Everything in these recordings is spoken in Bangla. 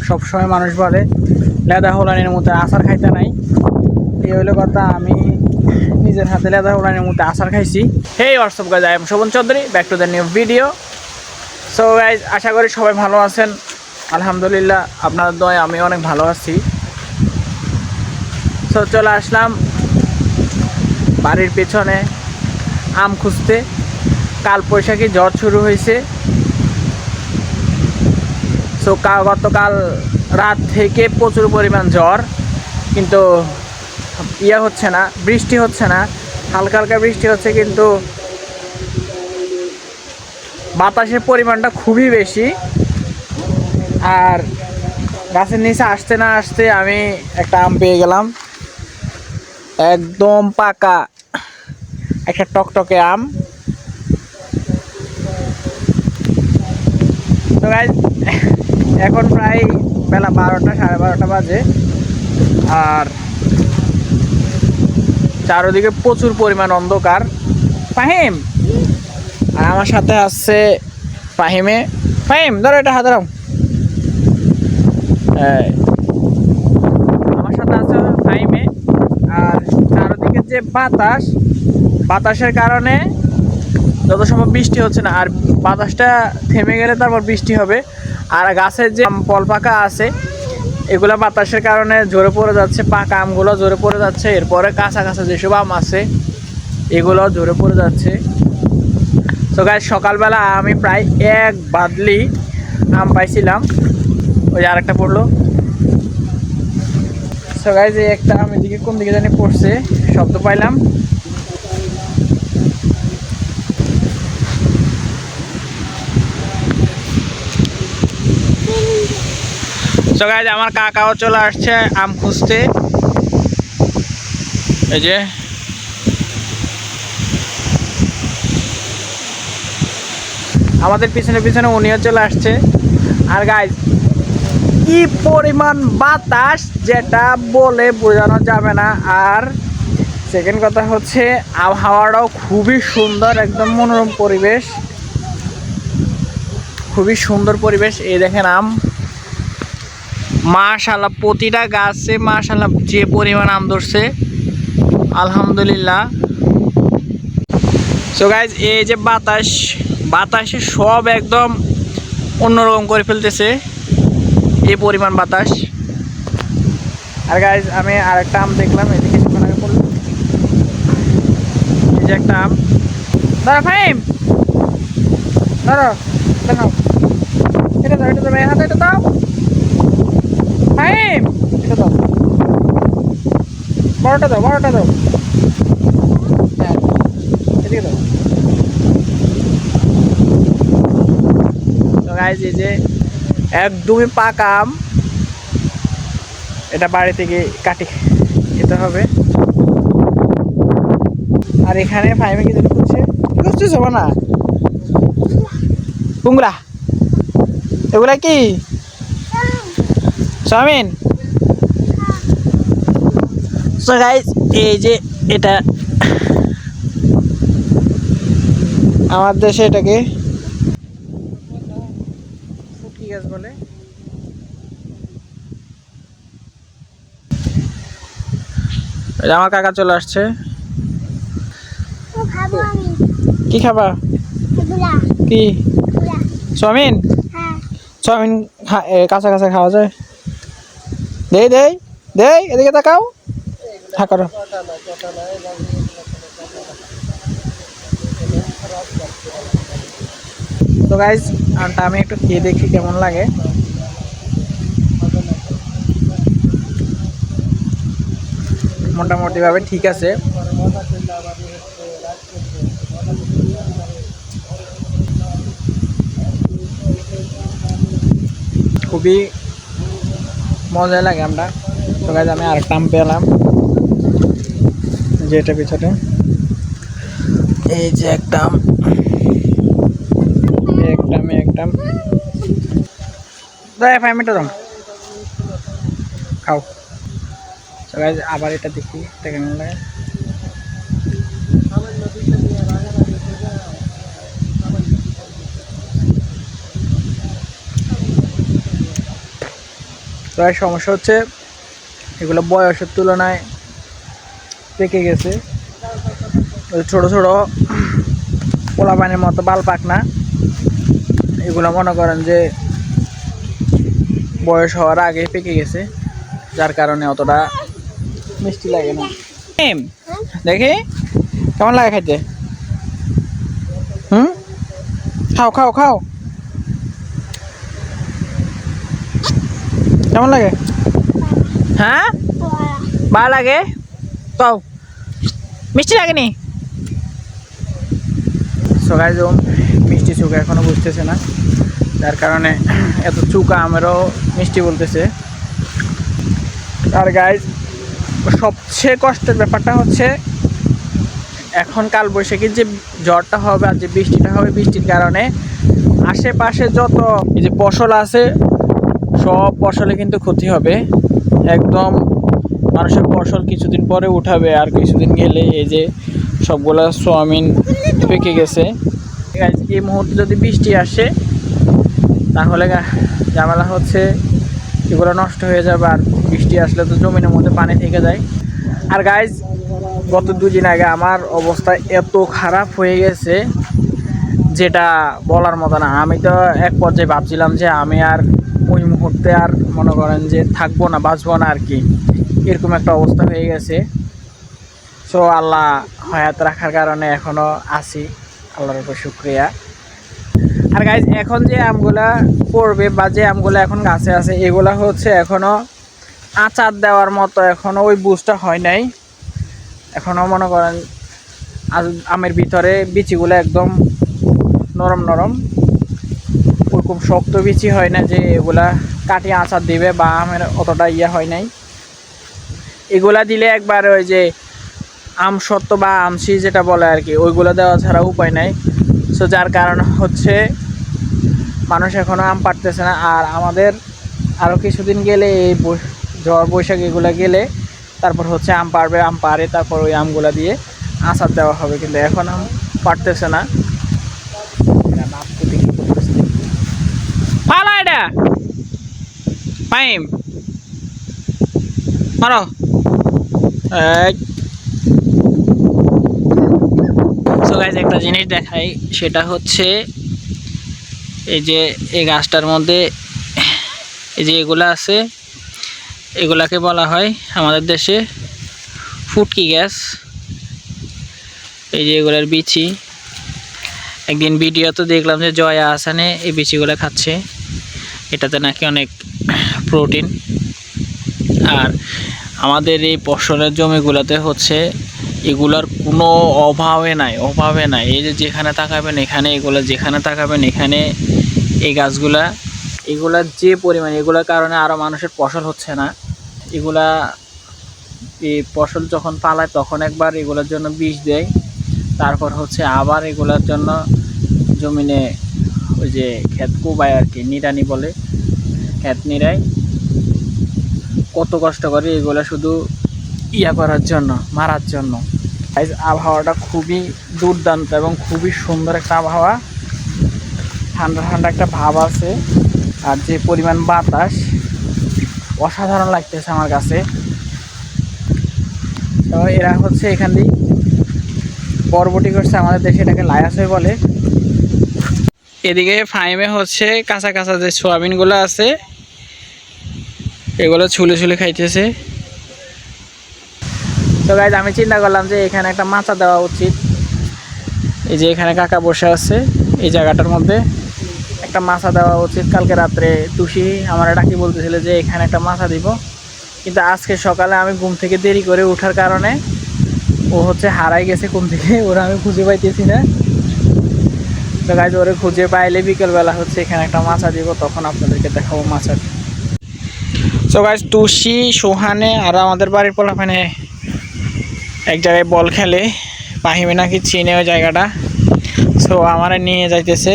সবসময় মানুষ বলে লেদা হোলানির মধ্যে আচার খাইতে নাই, এই হইলো কথা। আমি নিজের হাতে লেদা হোলানির মধ্যে আচার খাইছি। Hey WhatsApp guys, I am Shovan Chowdhury, back to the new video. So guys, আশা করি সবাই ভালো আছেন। আলহামদুলিল্লাহ, আপনাদের দয়ায় আমি অনেক ভালো আছি। সো চলে আসলাম বাড়ির পেছনে আম খুঁজতে। কাল বৈশাখী ঝড় শুরু হয়েছে। সো গতকাল রাত থেকে প্রচুর পরিমাণ ঝড়, কিন্তু হচ্ছে না, বৃষ্টি হচ্ছে না। হালকা হালকা বৃষ্টি হচ্ছে, কিন্তু বাতাসের পরিমাণটা খুবই বেশি। আর গাছের নিচে আসতে না আসতে আমি একটা আম পেয়ে গেলাম, একদম পাকা একটা টকটকে আম। তো গাইজ, এখন প্রায় বেলা 12টা, সাড়ে 12টা বাজে। আর চারদিকে প্রচুর পরিমাণ অন্ধকার। ফাহিম, আর আমার সাথে আসছে ফাহিমে। ফাহিম ধরো, এটা হাত দাও। আমার সাথে আছে ফাহিমে। আর চারদিকে যে বাতাসের কারণে যত সময় বৃষ্টি হচ্ছে না, আর বাতাসটা থেমে গেলে তারপর বৃষ্টি হবে। আর গাছের যে ফল পাকা আছে, এগুলো বাতাসের কারণে ঝরে পড়ে যাচ্ছে, পাকা আমগুলো ঝরে পড়ে যাচ্ছে। এরপরে কাঁচা কাঁচা যেসব আম আছে এগুলো ঝরে পড়ে যাচ্ছে। তো গাইজ, সকালবেলা আমি প্রায় 1 বাদলি আম পাইছিলাম। ওই যে আরেকটা পড়লো। তো গাইজ, এই একটা আম এদিকে কোন দিকে জানি পড়ছে, শব্দ পাইলাম। তো গাইজ, আমার কাকাও চলে আসছে আম খুঁজতে। এই যে আমাদের পিছনে পিছনে উনিও চলে আসছে। আর গাইজ, কি পরিমাণ বাতাস, যেটা বলে বোঝানো যাবে না। আর সেকেন্ড কথা হচ্ছে, আবহাওয়াটাও খুবই সুন্দর, একদম মনোরম পরিবেশ, খুবই সুন্দর পরিবেশ। এই দেখেন আম, মাশাআল্লাহ, প্রতিটা গাছে মাশাআল্লাহ যে পরিমাণ আম ধরছে, আলহামদুলিল্লাহ। সো গাইজ, এই যে বাতাসে সব একদম অন্যরকম করে ফেলতেছে, এই পরিমাণ বাতাস। আর গাইজ, আমি আরেকটা আম দেখলাম এদিকে, আগে পড়লো। এই যে একটা আম, ধরো ফাহিম, ধরো, দেখাও, এটা দাও, এটা দাও, এই হাতে এটা দাও ফাহিম, এটা দাও, বড়টা দাও, বড়টা দাও, হ্যাঁ এদিকে দাও। তো গাইজ, এই যে একদমই পাকা আম, এটা বাড়ি থেকে কাটি খেতে হবে। আর এখানে ফাইমে কি যেন করছে, বুঝছিস হবে না, কুমড়া, এগুলা কি চাউমিন। সো গাইজ, এই যে এটা আমার দেশে এটাকে ফুটকি গাছ বলে। আমার কাকা চলে আসছে। কি খাবা? কি চাউমিন? চাউমিন কাঁচা কাঁচা খাওয়া যায়? দেই দেই দেই, এদিকে তাকাও, হ্যাঁ করো। তো গাইজ, আমটা আমি একটু খেয়ে দেখি কেমন লাগে। মোটামুটি ভাবে ঠিক আছে। খুবই মজা লাগে আমরা। তো গাইজ, আমি আরেকটা আম পেলাম, যে এটা পিছনে, এই যে একটা আম, একটা দাও 5 মিনিট দাও, খাও। তো গাইজ, আবার এটা দেখি এটা কেমন লাগে। তো আর সমস্যা হচ্ছে এগুলো বয়সের তুলনায় পেকে গেছে, ছোট ছোট পোলা পানির মতো বাল পাকনা। এগুলো মনে করেন যে বয়স হওয়ার আগে পেকে গেছে, যার কারণে অতটা মিষ্টি লাগে না। দেখি কেমন লাগে খাইতে? খাও খাও খাও, কেমন লাগে? হ্যাঁ ভালো লাগে, কও মিষ্টি লাগেনি? সবাই যেমন মিষ্টি চুকা এখনো বুঝতেছে না, যার কারণে এত চুকা আমারও মিষ্টি বলতেছে। আর গাইজ সবচেয়ে কষ্টের ব্যাপারটা হচ্ছে এখন কাল বৈশাখীর যে ঝড়টা হবে আর যে বৃষ্টিটা হবে, বৃষ্টির কারণে আশেপাশে যত এই যে ফসল আছে সব ফসলে কিন্তু ক্ষতি হবে একদম। মানুষের ফসল কিছুদিন পরে উঠাবে, আর কিছুদিন গেলে এই যে সবগুলা সোয়াবিন পেকে গেছে। এই মুহূর্তে যদি বৃষ্টি আসে তাহলে ঝামেলা হচ্ছে এগুলো নষ্ট হয়ে যাবে, আর বৃষ্টি আসলে তো জমিনের মধ্যে পানি থেকে যায়। আর গাইজ গত 2 দিন আগে আমার অবস্থা এত খারাপ হয়ে গেছে যেটা বলার মতো না। আমি তো এক পর্যায়ে ভাবছিলাম যে আমি আর ওই মুহূর্তে আর মনে করেন যে থাকবো না, বাঁচবো না আর কি, এরকম একটা অবস্থা হয়ে গেছে। সো আল্লাহ হায়াত রাখার কারণে এখনও আছি, আল্লাহর উপর শুকরিয়া। আর গাইজ এখন যে আমগুলা পড়বে বা যে আমগুলো এখন গাছে আছে এগুলা হচ্ছে এখনও আচার দেওয়ার মতো, এখনও ওই বুঝটা হয় নাই। এখনও মনে করেন আমের ভিতরে বিচিগুলো একদম নরম নরম, ওরকম শক্ত বিচি হয় না যে এগুলা কাটিয়ে আচার দিবে, বা আমের অতটা ইয়ে হয় নাই। এগুলা দিলে একবার ওই যে আম সত্ত্ব বা আমসি যেটা বলে আর কি, ওইগুলো দেওয়া ছাড়া উপায় নাই। সো যার কারণ হচ্ছে মানুষ এখনও আম পাড়তেছে না। আর আমাদের আরও কিছুদিন গেলে এই ঝড় বৈশাখ এগুলো গেলে তারপর হচ্ছে আম পাড়বে, আম পাড়ে তারপর ওই আমগুলো দিয়ে আচার দেওয়া হবে, কিন্তু এখন আম পাড়তেছে না। মারো সো গাইস একটা জিনিস দেখাই, সেটা হচ্ছে এই যে এই গাছটার মধ্যে এই যে এগুলা আছে, এগুলাকে বলা হয় আমাদের দেশে ফুটকি গাছ। এই যে এগুলার বিচি, একদিন ভিডিওতে দেখলাম যে জয়া আসানে এই বিচিগুলো খাচ্ছে, এটাতে নাকি অনেক প্রোটিন। আর আমাদের এই ফসলের জমিগুলোতে হচ্ছে এগুলার কোনো অভাবে নাই। এই যে যেখানে তাকাবেন এখানে, এগুলো যেখানে তাকাবেন এখানে এই গাছগুলা, এগুলার যে পরিমাণ, এগুলোর কারণে আরও মানুষের ফসল হচ্ছে না। এগুলা এই ফসল যখন পালায় তখন একবার এগুলোর জন্য বিষ দেয়, তারপর হচ্ছে আবার এগুলোর জন্য জমিনে ওই যে ক্ষেত কুবায় আর কি, নিড়ানি বলে, ক্ষেত নিড়ায়। কত কষ্ট করে এগুলো শুধু ইয়া করার জন্য, মারার জন্য। আবহাওয়াটা খুবই দুর্দান্ত এবং খুবই সুন্দর একটা আবহাওয়া, ঠান্ডা ঠান্ডা একটা ভাব আছে, আর যে পরিমাণ বাতাস অসাধারণ লাগতেছে আমার কাছে। তো এরা হচ্ছে এখান দিয়ে বরবটি করছে, আমাদের দেশে এটাকে লায়াসই বলে। এদিকে ফাইমে হচ্ছে কাঁচা কাঁচা যে সোয়াবিনগুলো আছে এগুলো ছুলে ছুলে খাইতেছে। তো গাইজ আমি চিন্তা করলাম যে এখানে একটা মাচা দেওয়া উচিত। এই যে এখানে কাকা বসে আছে, এই জায়গাটার মধ্যে একটা মাচা দেওয়া উচিত। কালকে রাত্রে টুসি আমার ডাকি বলতেছিল যে এখানে একটা মাচা দিব, কিন্তু আজকে সকালে আমি ঘুম থেকে দেরি করে ওঠার কারণে ও হচ্ছে হারাই গেছে ঘুম থেকে, ওরা আমি খুঁজে পাইতেছি না। তো গাইজ ওরে খুঁজে পাইলে বিকেলবেলা হচ্ছে এখানে একটা মাচা দিব, তখন আপনাদেরকে দেখাবো মাচা। তো গাইজ টুসি, সোহানে আর আমাদের বাড়ির পোলাপানে এক জায়গায় বল খেলে, পাহিমে নাকি চিনে ওই জায়গাটা। সো আমারে নিয়ে যাইতেছে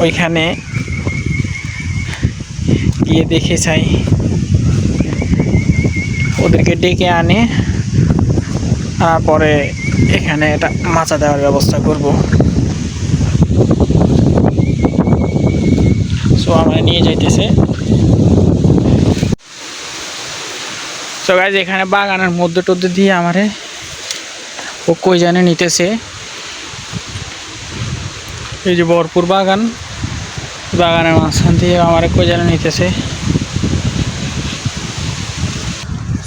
ওইখানে, গিয়ে দেখে চাই, ওদেরকে ডেকে আনে, তারপরে এখানে এটা মাচা দেওয়ার ব্যবস্থা করব। সো আমারে নিয়ে যাইতেছে। সো গাইজ এখানে বাগানের মধ্যে টধ্যে দিয়ে আমারে ও কই জানে নিতেছে। এই যে ভরপুর বাগান, বাগানের মাঝখান দিয়ে আমার কই জানে নিতেছে।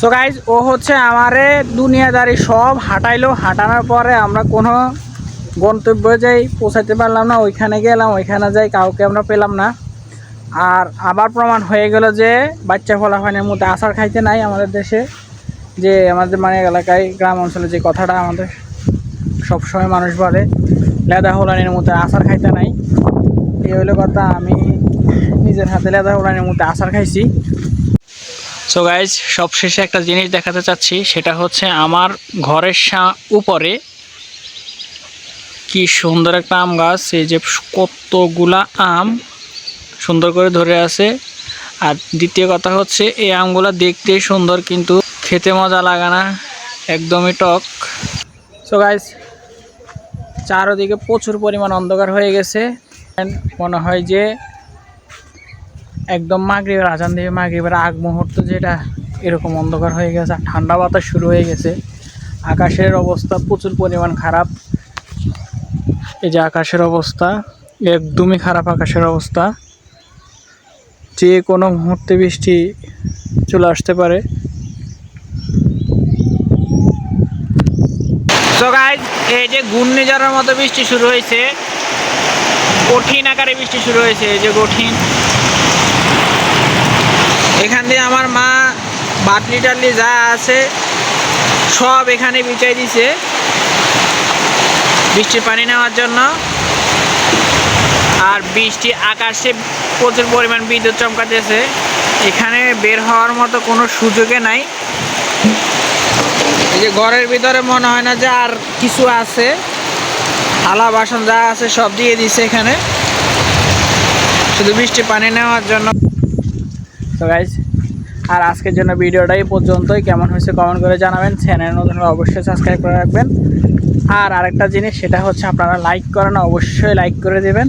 সো গাইজ ও হচ্ছে আমারে দুনিয়াদারি সব হাঁটাইলো, হাঁটানোর পরে আমরা কোনো গন্তব্যে যাই পৌঁছাতে পারলাম না। ওইখানে গেলাম, ওইখানে যাই কাউকে আমরা পেলাম না। আর আবার প্রমাণ হয়ে গেল যে বাচ্চা ফলাফানের মধ্যে আচার খাইতে নাই আমাদের দেশে। যে আমাদের মানে এলাকায় গ্রাম অঞ্চলে যে কথাটা আমাদের সবসময় মানুষ বলে, লেদা হোলানির মধ্যে আচার খাইতে নাই, এই হলো কথা। আমি নিজের হাতে লেদা হোলানির মধ্যে আচার খাইছি। সো গাইজ সবশেষে একটা জিনিস দেখাতে চাচ্ছি, সেটা হচ্ছে আমার ঘরের উপরে কি সুন্দর একটা আম গাছ। এই যে কতগুলা আম সুন্দর করে ধরে আছে। আর দ্বিতীয় কথা হচ্ছে এই আমগুলা দেখতে সুন্দর কিন্তু খেতে মজা লাগে না, একদমই টক। সো গাইজ চারদিকে প্রচুর পরিমাণ অন্ধকার হয়ে গেছে। মনে হয় যে একদম মাগরিবের আজান দিয়ে মাগরিবের আগ মুহূর্ত যেটা, এরকম অন্ধকার হয়ে গেছে। আর ঠান্ডা বাতাস শুরু হয়ে গেছে। আকাশের অবস্থা প্রচুর পরিমাণ খারাপ। এই যে আকাশের অবস্থা একদমই খারাপ, আকাশের অবস্থা যে কোনো মুহূর্তে বৃষ্টি চলে আসতে পারে। সো গাইজ এই যে ঘূর্ণিঝড়ের মতো বৃষ্টি শুরু হয়েছে, কঠিন আকারে বৃষ্টি শুরু হয়েছে। এই যে কঠিন, এখান দিয়ে আমার মা বাটলি টাটলি যা আছে সব এখানে বিছাই দিছে বৃষ্টির পানি নেওয়ার জন্য। আর বৃষ্টি আকাশে প্রচুর পরিমাণ বিদ্যুৎ চমকাতেছে, এখানে বের হওয়ার মতো কোনো সুযোগে নাই। এই যে ঘরের ভিতরে মনে হয় না যে আর কিছু আছে, থালা বাসন যা আছে সব দিয়ে দিছে এখানে, শুধু বৃষ্টি পানি নেওয়ার জন্য। তো গাইজ আর আজকের জন্য ভিডিওটাই পর্যন্তই। কেমন হয়েছে কমেন্ট করে জানাবেন। চ্যানেল নতুন হলে অবশ্যই সাবস্ক্রাইব করে রাখবেন। আর আরেকটা জিনিস, সেটা হচ্ছে আপনারা লাইক করেন, অবশ্যই লাইক করে দেবেন।